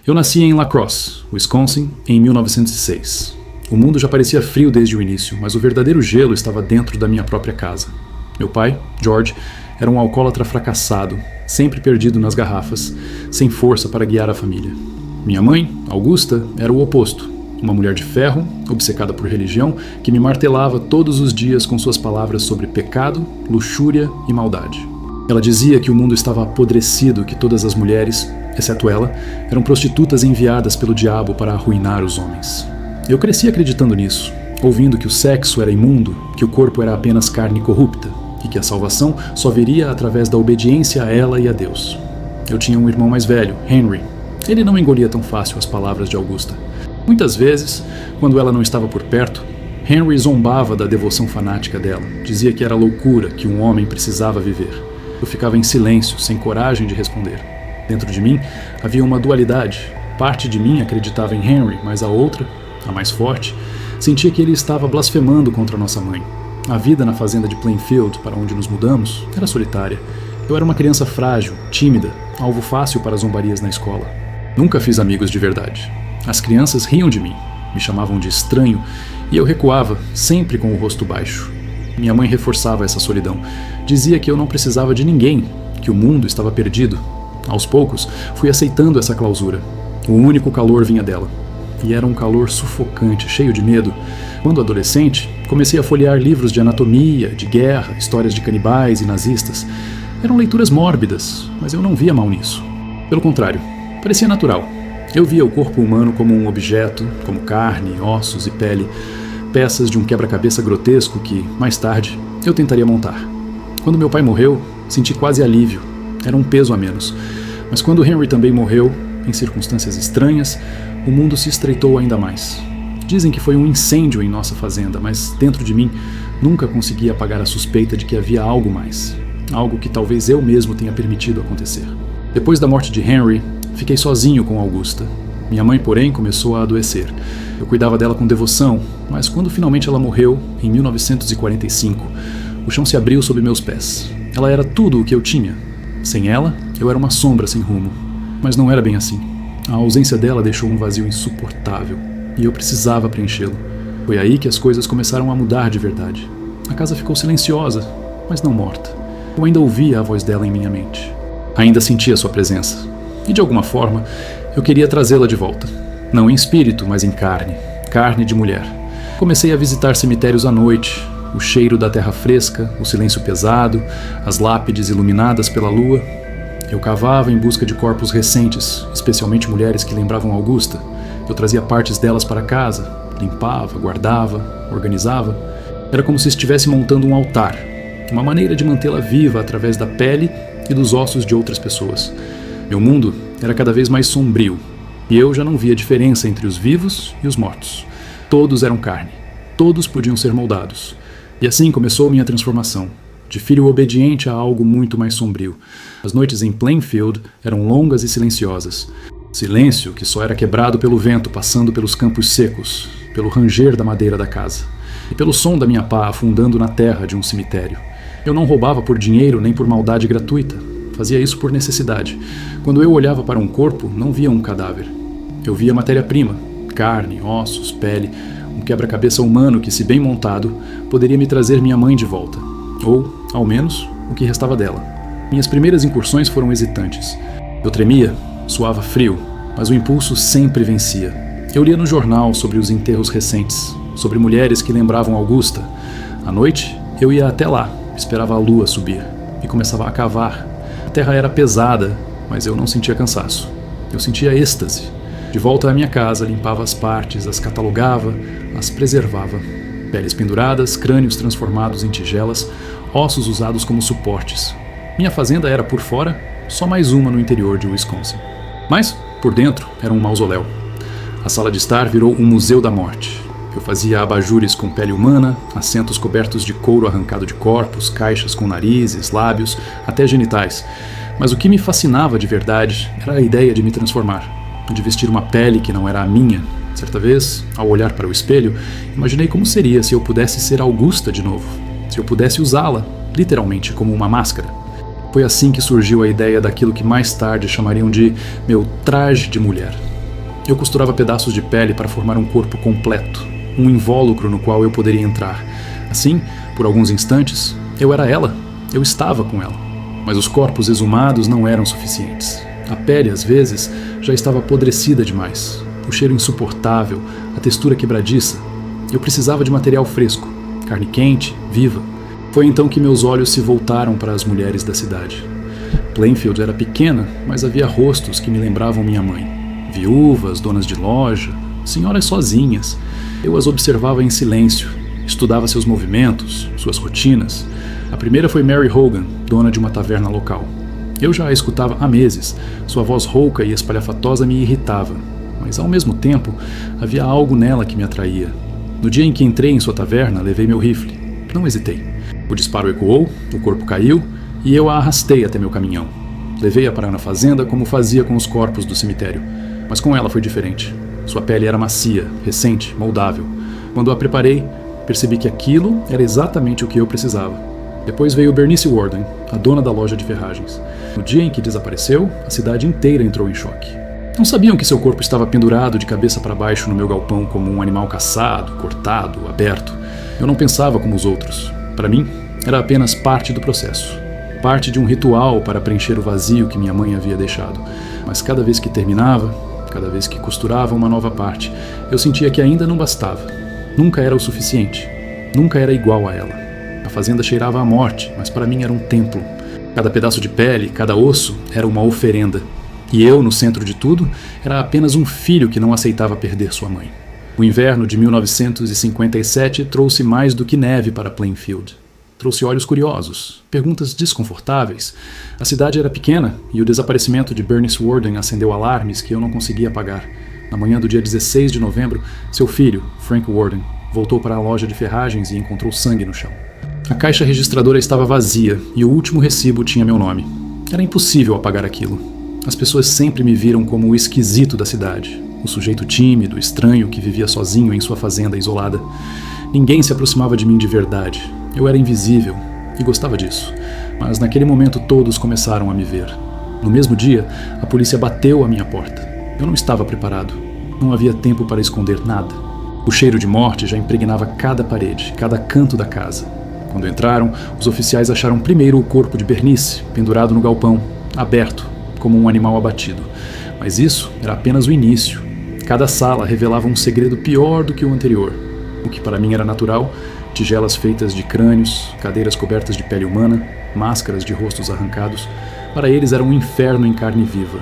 Eu nasci em La Crosse, Wisconsin, em 1906. O mundo já parecia frio desde o início, mas o verdadeiro gelo estava dentro da minha própria casa. Meu pai, George, era um alcoólatra fracassado, sempre perdido nas garrafas, sem força para guiar a família. Minha mãe, Augusta, era o oposto. Uma mulher de ferro, obcecada por religião, que me martelava todos os dias com suas palavras sobre pecado, luxúria e maldade. Ela dizia que o mundo estava apodrecido, que todas as mulheres, exceto ela, eram prostitutas enviadas pelo diabo para arruinar os homens. Eu cresci acreditando nisso, ouvindo que o sexo era imundo, que o corpo era apenas carne corrupta e que a salvação só viria através da obediência a ela e a Deus. Eu tinha um irmão mais velho, Henry. Ele não engolia tão fácil as palavras de Augusta. Muitas vezes, quando ela não estava por perto, Henry zombava da devoção fanática dela, dizia que era loucura, que um homem precisava viver. Eu ficava em silêncio, sem coragem de responder. Dentro de mim havia uma dualidade. Parte de mim acreditava em Henry, mas a outra, a mais forte, sentia que ele estava blasfemando contra nossa mãe. A vida na fazenda de Plainfield, para onde nos mudamos, era solitária. Eu era uma criança frágil, tímida, alvo fácil para zombarias na escola. Nunca fiz amigos de verdade. As crianças riam de mim, me chamavam de estranho, e eu recuava, sempre com o rosto baixo. Minha mãe reforçava essa solidão. Dizia que eu não precisava de ninguém, que o mundo estava perdido. Aos poucos, fui aceitando essa clausura. O único calor vinha dela. E era um calor sufocante, cheio de medo. Quando adolescente, comecei a folhear livros de anatomia, de guerra, histórias de canibais e nazistas. Eram leituras mórbidas, mas eu não via mal nisso. Pelo contrário, parecia natural. Eu via o corpo humano como um objeto, como carne, ossos e pele, peças de um quebra-cabeça grotesco que, mais tarde, eu tentaria montar. Quando meu pai morreu, senti quase alívio. Era um peso a menos. Mas quando Henry também morreu, em circunstâncias estranhas, o mundo se estreitou ainda mais. Dizem que foi um incêndio em nossa fazenda, mas dentro de mim nunca consegui apagar a suspeita de que havia algo mais. Algo que talvez eu mesmo tenha permitido acontecer. Depois da morte de Henry, fiquei sozinho com Augusta. Minha mãe, porém, começou a adoecer. Eu cuidava dela com devoção, mas quando finalmente ela morreu, em 1945, o chão se abriu sob meus pés. Ela era tudo o que eu tinha. Sem ela, eu era uma sombra sem rumo. Mas não era bem assim. A ausência dela deixou um vazio insuportável, e eu precisava preenchê-lo. Foi aí que as coisas começaram a mudar de verdade. A casa ficou silenciosa, mas não morta. Eu ainda ouvia a voz dela em minha mente. Ainda sentia sua presença. E de alguma forma, eu queria trazê-la de volta. Não em espírito, mas em carne. Carne de mulher. Comecei a visitar cemitérios à noite. O cheiro da terra fresca, o silêncio pesado, as lápides iluminadas pela lua. Eu cavava em busca de corpos recentes, especialmente mulheres que lembravam Augusta. Eu trazia partes delas para casa, limpava, guardava, organizava. Era como se estivesse montando um altar, uma maneira de mantê-la viva através da pele e dos ossos de outras pessoas. Meu mundo era cada vez mais sombrio, e eu já não via diferença entre os vivos e os mortos. Todos eram carne, todos podiam ser moldados. E assim começou minha transformação, de filho obediente a algo muito mais sombrio. As noites em Plainfield eram longas e silenciosas. Silêncio que só era quebrado pelo vento passando pelos campos secos, pelo ranger da madeira da casa, e pelo som da minha pá afundando na terra de um cemitério. Eu não roubava por dinheiro nem por maldade gratuita. Fazia isso por necessidade. Quando eu olhava para um corpo, não via um cadáver. Eu via matéria-prima, carne, ossos, pele, um quebra-cabeça humano que, se bem montado, poderia me trazer minha mãe de volta. Ou, ao menos, o que restava dela. Minhas primeiras incursões foram hesitantes. Eu tremia, suava frio, mas o impulso sempre vencia. Eu lia no jornal sobre os enterros recentes, sobre mulheres que lembravam Augusta. À noite, eu ia até lá, esperava a lua subir, e começava a cavar. A terra era pesada, mas eu não sentia cansaço. Eu sentia êxtase. De volta à minha casa, limpava as partes, as catalogava, as preservava. Peles penduradas, crânios transformados em tigelas, ossos usados como suportes. Minha fazenda era, por fora, só mais uma no interior de Wisconsin. Mas, por dentro, era um mausoléu. A sala de estar virou um museu da morte. Eu fazia abajures com pele humana, assentos cobertos de couro arrancado de corpos, caixas com narizes, lábios, até genitais. Mas o que me fascinava de verdade era a ideia de me transformar, de vestir uma pele que não era a minha. Certa vez, ao olhar para o espelho, imaginei como seria se eu pudesse ser Augusta de novo, se eu pudesse usá-la, literalmente, como uma máscara. Foi assim que surgiu a ideia daquilo que mais tarde chamariam de meu traje de mulher. Eu costurava pedaços de pele para formar um corpo completo, um invólucro no qual eu poderia entrar. Assim, por alguns instantes, eu era ela, eu estava com ela. Mas os corpos exumados não eram suficientes. A pele, às vezes, já estava apodrecida demais. O cheiro insuportável, a textura quebradiça. Eu precisava de material fresco, carne quente, viva. Foi então que meus olhos se voltaram para as mulheres da cidade. Plainfield era pequena, mas havia rostos que me lembravam minha mãe. Viúvas, donas de loja, senhoras sozinhas. Eu as observava em silêncio, estudava seus movimentos, suas rotinas. A primeira foi Mary Hogan, dona de uma taverna local. Eu já a escutava há meses. Sua voz rouca e espalhafatosa me irritava, mas ao mesmo tempo havia algo nela que me atraía. No dia em que entrei em sua taverna, levei meu rifle. Não hesitei. O disparo ecoou, o corpo caiu e eu a arrastei até meu caminhão. Levei-a para na fazenda como fazia com os corpos do cemitério, mas com ela foi diferente. Sua pele era macia, recente, moldável. Quando a preparei, percebi que aquilo era exatamente o que eu precisava. Depois veio Bernice Warden, a dona da loja de ferragens. No dia em que desapareceu, a cidade inteira entrou em choque. Não sabiam que seu corpo estava pendurado de cabeça para baixo no meu galpão como um animal caçado, cortado, aberto. Eu não pensava como os outros. Para mim, era apenas parte do processo. Parte de um ritual para preencher o vazio que minha mãe havia deixado. Mas cada vez que terminava, cada vez que costurava uma nova parte, eu sentia que ainda não bastava. Nunca era o suficiente. Nunca era igual a ela. A fazenda cheirava à morte, mas para mim era um templo. Cada pedaço de pele, cada osso, era uma oferenda. E eu, no centro de tudo, era apenas um filho que não aceitava perder sua mãe. O inverno de 1957 trouxe mais do que neve para Plainfield. Trouxe olhos curiosos, perguntas desconfortáveis. A cidade era pequena e o desaparecimento de Bernice Warden acendeu alarmes que eu não conseguia apagar. Na manhã do dia 16 de novembro, seu filho, Frank Warden, voltou para a loja de ferragens e encontrou sangue no chão. A caixa registradora estava vazia e o último recibo tinha meu nome. Era impossível apagar aquilo. As pessoas sempre me viram como o esquisito da cidade, o sujeito tímido, estranho que vivia sozinho em sua fazenda isolada. Ninguém se aproximava de mim de verdade. Eu era invisível e gostava disso. Mas naquele momento todos começaram a me ver. No mesmo dia, a polícia bateu à minha porta. Eu não estava preparado. Não havia tempo para esconder nada. O cheiro de morte já impregnava cada parede, cada canto da casa. Quando entraram, os oficiais acharam primeiro o corpo de Bernice, pendurado no galpão, aberto, como um animal abatido. Mas isso era apenas o início. Cada sala revelava um segredo pior do que o anterior. O que para mim era natural, tigelas feitas de crânios, cadeiras cobertas de pele humana, máscaras de rostos arrancados, para eles era um inferno em carne viva.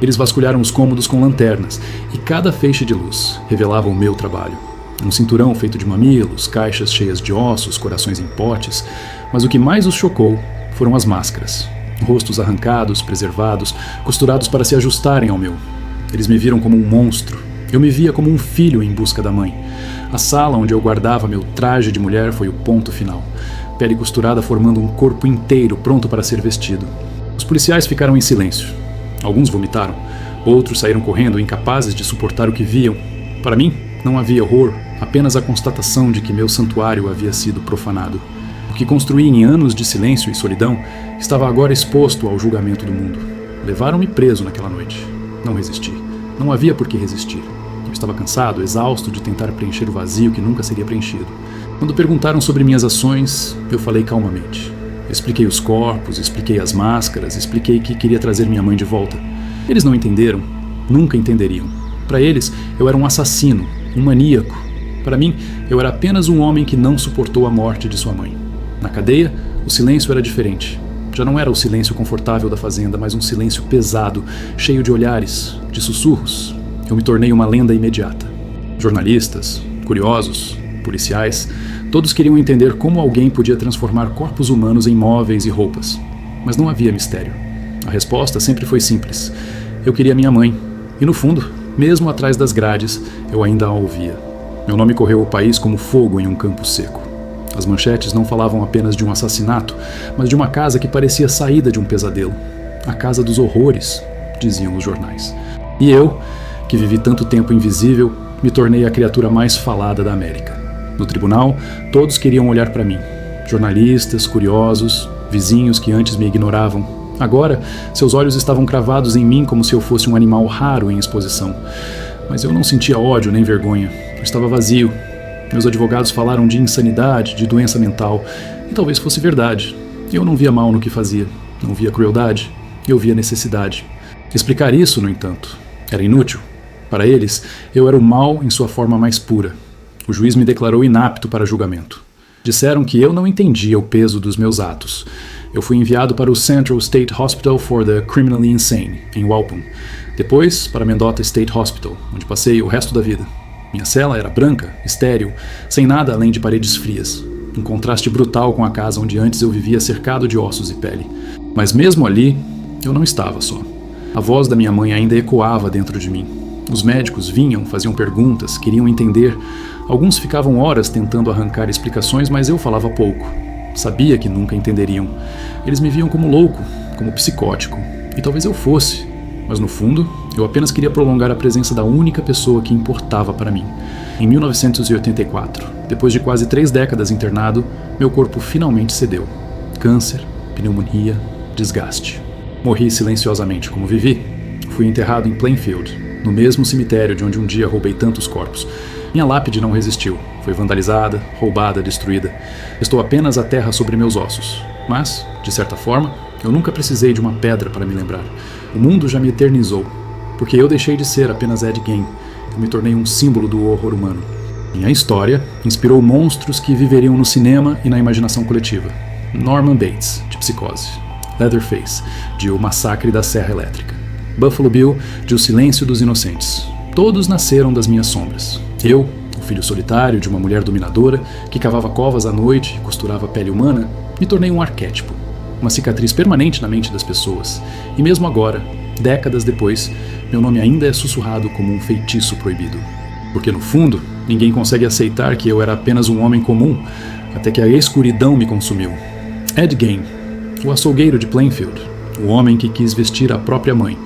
Eles vasculharam os cômodos com lanternas, e cada feixe de luz revelava o meu trabalho. Um cinturão feito de mamilos, caixas cheias de ossos, corações em potes, mas o que mais os chocou foram as máscaras. Rostos arrancados, preservados, costurados para se ajustarem ao meu. Eles me viram como um monstro. Eu me via como um filho em busca da mãe. A sala onde eu guardava meu traje de mulher foi o ponto final. Pele costurada formando um corpo inteiro pronto para ser vestido. Os policiais ficaram em silêncio. Alguns vomitaram. Outros saíram correndo, incapazes de suportar o que viam. Para mim, não havia horror, apenas a constatação de que meu santuário havia sido profanado. O que construí em anos de silêncio e solidão estava agora exposto ao julgamento do mundo. Levaram-me preso naquela noite. Não resisti. Não havia por que resistir. Eu estava cansado, exausto de tentar preencher o vazio que nunca seria preenchido. Quando perguntaram sobre minhas ações, eu falei calmamente. Expliquei os corpos, expliquei as máscaras, expliquei que queria trazer minha mãe de volta. Eles não entenderam, nunca entenderiam. Para eles, eu era um assassino, um maníaco. Para mim, eu era apenas um homem que não suportou a morte de sua mãe. Na cadeia, o silêncio era diferente. Já não era o silêncio confortável da fazenda, mas um silêncio pesado, cheio de olhares, de sussurros. Eu me tornei uma lenda imediata. Jornalistas, curiosos, policiais, todos queriam entender como alguém podia transformar corpos humanos em móveis e roupas. Mas não havia mistério. A resposta sempre foi simples. Eu queria minha mãe. E no fundo, mesmo atrás das grades, eu ainda a ouvia. Meu nome correu o país como fogo em um campo seco. As manchetes não falavam apenas de um assassinato, mas de uma casa que parecia saída de um pesadelo. A casa dos horrores, diziam os jornais. E eu, que vivi tanto tempo invisível, me tornei a criatura mais falada da América. No tribunal, todos queriam olhar para mim. Jornalistas, curiosos, vizinhos que antes me ignoravam. Agora, seus olhos estavam cravados em mim como se eu fosse um animal raro em exposição. Mas eu não sentia ódio nem vergonha. Eu estava vazio. Meus advogados falaram de insanidade, de doença mental, e talvez fosse verdade. Eu não via mal no que fazia, não via crueldade, eu via necessidade. Explicar isso, no entanto, era inútil. Para eles, eu era o mal em sua forma mais pura. O juiz me declarou inapto para julgamento. Disseram que eu não entendia o peso dos meus atos. Eu fui enviado para o Central State Hospital for the Criminally Insane, em Waltham. Depois, para Mendota State Hospital, onde passei o resto da vida. Minha cela era branca, estéril, sem nada além de paredes frias. Um contraste brutal com a casa onde antes eu vivia cercado de ossos e pele. Mas mesmo ali, eu não estava só. A voz da minha mãe ainda ecoava dentro de mim. Os médicos vinham, faziam perguntas, queriam entender. Alguns ficavam horas tentando arrancar explicações, mas eu falava pouco. Sabia que nunca entenderiam. Eles me viam como louco, como psicótico. E talvez eu fosse. Mas no fundo, eu apenas queria prolongar a presença da única pessoa que importava para mim. Em 1984, depois de quase 3 décadas internado, meu corpo finalmente cedeu. Câncer, pneumonia, desgaste. Morri silenciosamente como vivi. Fui enterrado em Plainfield, no mesmo cemitério de onde um dia roubei tantos corpos. Minha lápide não resistiu. Foi vandalizada, roubada, destruída. Estou apenas a terra sobre meus ossos. Mas, de certa forma, eu nunca precisei de uma pedra para me lembrar. O mundo já me eternizou. Porque eu deixei de ser apenas Ed Gein. Eu me tornei um símbolo do horror humano. Minha história inspirou monstros que viveriam no cinema e na imaginação coletiva. Norman Bates, de Psicose. Leatherface, de O Massacre da Serra Elétrica. Buffalo Bill, de O Silêncio dos Inocentes. Todos nasceram das minhas sombras. Eu, o filho solitário de uma mulher dominadora que cavava covas à noite e costurava pele humana, me tornei um arquétipo, uma cicatriz permanente na mente das pessoas. E mesmo agora, décadas depois, meu nome ainda é sussurrado como um feitiço proibido. Porque no fundo, ninguém consegue aceitar que eu era apenas um homem comum, até que a escuridão me consumiu. Ed Gein, o açougueiro de Plainfield, o homem que quis vestir a própria mãe,